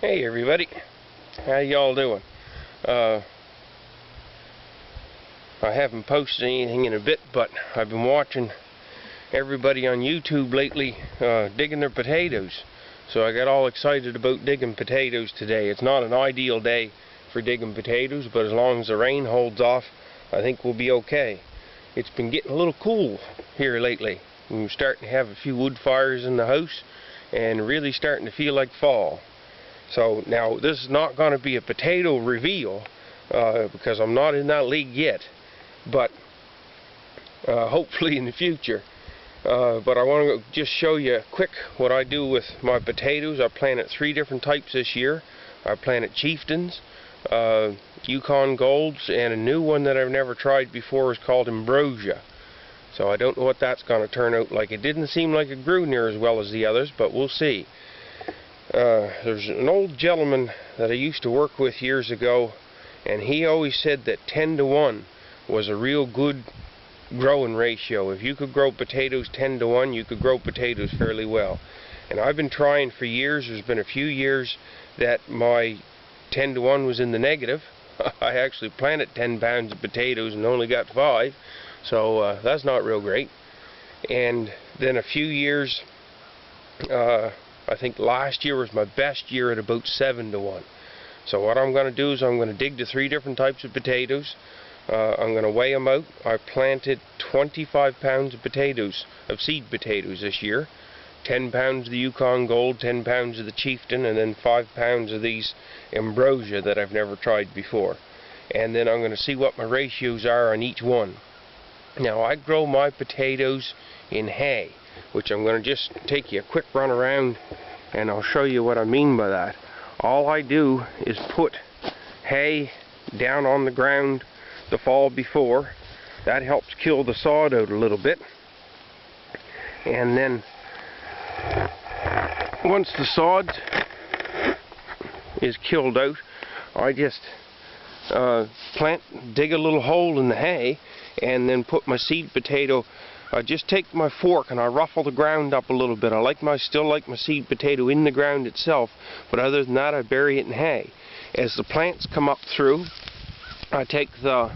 Hey everybody, how y'all doing? I haven't posted anything in a bit, but I've been watching everybody on YouTube lately digging their potatoes. So I got all excited about digging potatoes today. It's not an ideal day for digging potatoes, but as long as the rain holds off, I think we'll be okay. It's been getting a little cool here lately. We're starting to have a few wood fires in the house and really starting to feel like fall. So now this is not going to be a potato reveal because I'm not in that league yet, but hopefully in the future. But I want to just show you quick what I do with my potatoes. I planted 3 different types this year. I planted Chieftains, Yukon Golds, and a new one that I've never tried before is called Ambrosia. So I don't know what that's going to turn out like. It didn't seem like it grew near as well as the others, but we'll see. There's an old gentleman that I used to work with years ago, and he always said that 10-to-1 was a real good growing ratio. If you could grow potatoes 10-to-1, you could grow potatoes fairly well. And I've been trying for years. There's been a few years that my 10-to-1 was in the negative. I actually planted 10 pounds of potatoes and only got 5, so that's not real great. And then a few years, I think last year was my best year at about 7-to-1. So what I'm going to do is I'm going to dig to 3 different types of potatoes. I'm going to weigh them out. I planted 25 pounds of potatoes, of seed potatoes this year. 10 pounds of the Yukon Gold, 10 pounds of the Chieftain, and then 5 pounds of these Ambrosia that I've never tried before. And then I'm going to see what my ratios are on each one. Now I grow my potatoes in hay, which I'm going to just take you a quick run around and I'll show you what I mean by that. All I do is put hay down on the ground the fall before. That helps kill the sod out a little bit. And then once the sod is killed out, I just dig a little hole in the hay and then put my seed potato. I just take my fork and I ruffle the ground up a little bit. I still like my seed potato in the ground itself, but other than that I bury it in hay. As the plants come up through, I take the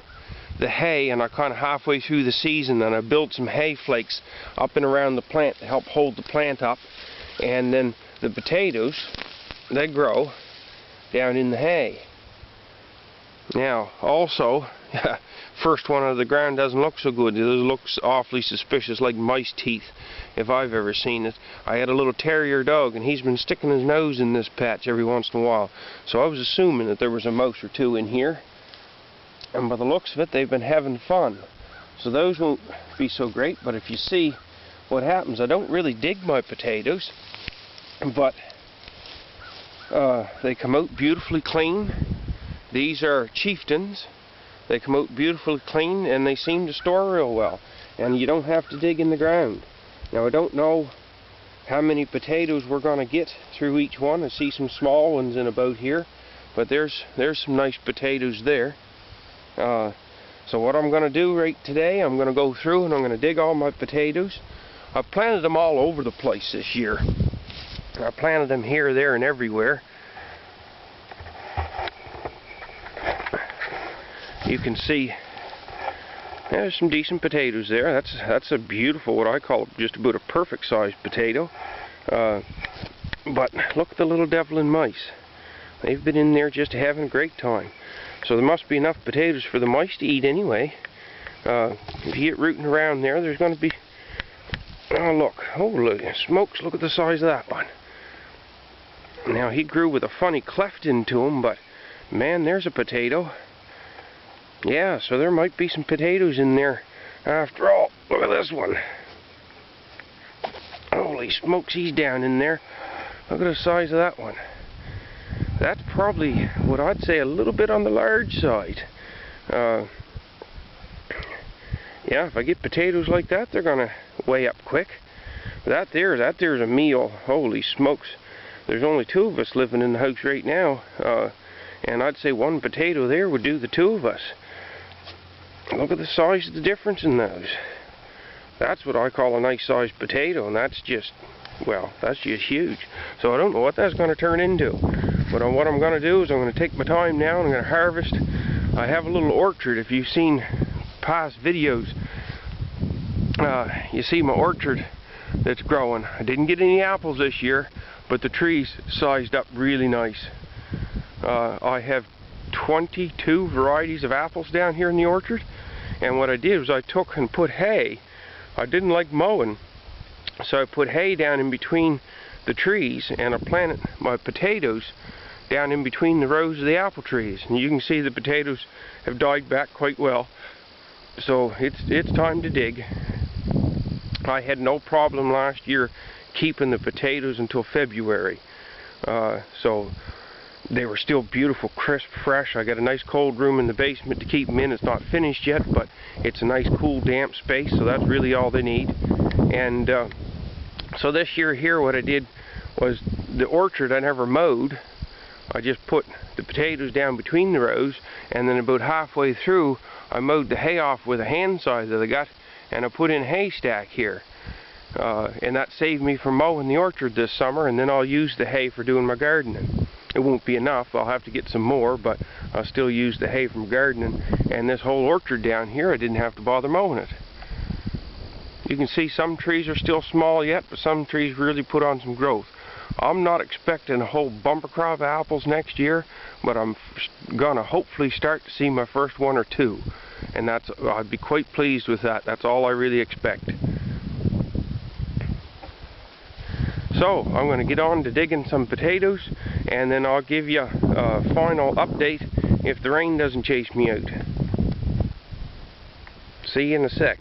hay and I kind of halfway through the season and I build some hay flakes up and around the plant to help hold the plant up, and then the potatoes, they grow down in the hay. Now also, first one out of the ground doesn't look so good. It looks awfully suspicious, like mice teeth if I've ever seen it. I had a little terrier dog and he's been sticking his nose in this patch every once in a while, so I was assuming that there was a mouse or 2 in here, and by the looks of it they've been having fun. So those won't be so great, but if you see what happens, I don't really dig my potatoes, but they come out beautifully clean. These are Chieftains. They come out beautifully clean and they seem to store real well, and you don't have to dig in the ground. Now I don't know how many potatoes we're going to get through each one. I see some small ones in about here, but there's some nice potatoes there. So what I'm going to do right today, I'm going to go through and I'm going to dig all my potatoes. I've planted them all over the place this year. I planted them here, there, and everywhere. You can see there's some decent potatoes there. That's a beautiful, what I call just about a perfect sized potato. But look at the little devil-in mice. They've been in there just having a great time. So there must be enough potatoes for the mice to eat anyway. If you get rooting around there, there's going to be... Oh look, holy smokes, look at the size of that one. Now he grew with a funny cleft into him, but man, there's a potato. Yeah, so there might be some potatoes in there after all. Look at this one. Holy smokes, he's down in there. Look at the size of that one. That's probably what I'd say a little bit on the large side. Yeah, if I get potatoes like that, they're gonna weigh up quick. That there's a meal. Holy smokes. There's only 2 of us living in the house right now, and I'd say 1 potato there would do the 2 of us. Look at the size of the difference in those. That's what I call a nice sized potato, and that's just, well, that's just huge. So I don't know what that's going to turn into. But what I'm going to do is I'm going to take my time now and I'm going to harvest. I have a little orchard. If you've seen past videos, you see my orchard that's growing. I didn't get any apples this year, but the trees sized up really nice. I have 22 varieties of apples down here in the orchard, and what I did was I took and put hay. I didn't like mowing, so I put hay down in between the trees, and I planted my potatoes down in between the rows of the apple trees, and you can see the potatoes have died back quite well. So it's time to dig. I had no problem last year keeping the potatoes until February, so they were still beautiful, crisp, fresh. I got a nice cold room in the basement to keep them in. It's not finished yet, but it's a nice cool damp space, so that's really all they need. And so this year here, what I did was the orchard I never mowed. I just put the potatoes down between the rows, and then about halfway through I mowed the hay off with a hand scythe that I got, and I put in a haystack here. And that saved me from mowing the orchard this summer, and then I'll use the hay for doing my gardening. It won't be enough, I'll have to get some more, but I'll still use the hay from gardening. And this whole orchard down here, I didn't have to bother mowing it. You can see some trees are still small yet, but some trees really put on some growth. I'm not expecting a whole bumper crop of apples next year, but I'm gonna hopefully start to see my first one or two. And I'd be quite pleased with that. That's all I really expect. So I'm going to get on to digging some potatoes, and then I'll give you a final update if the rain doesn't chase me out. See you in a sec.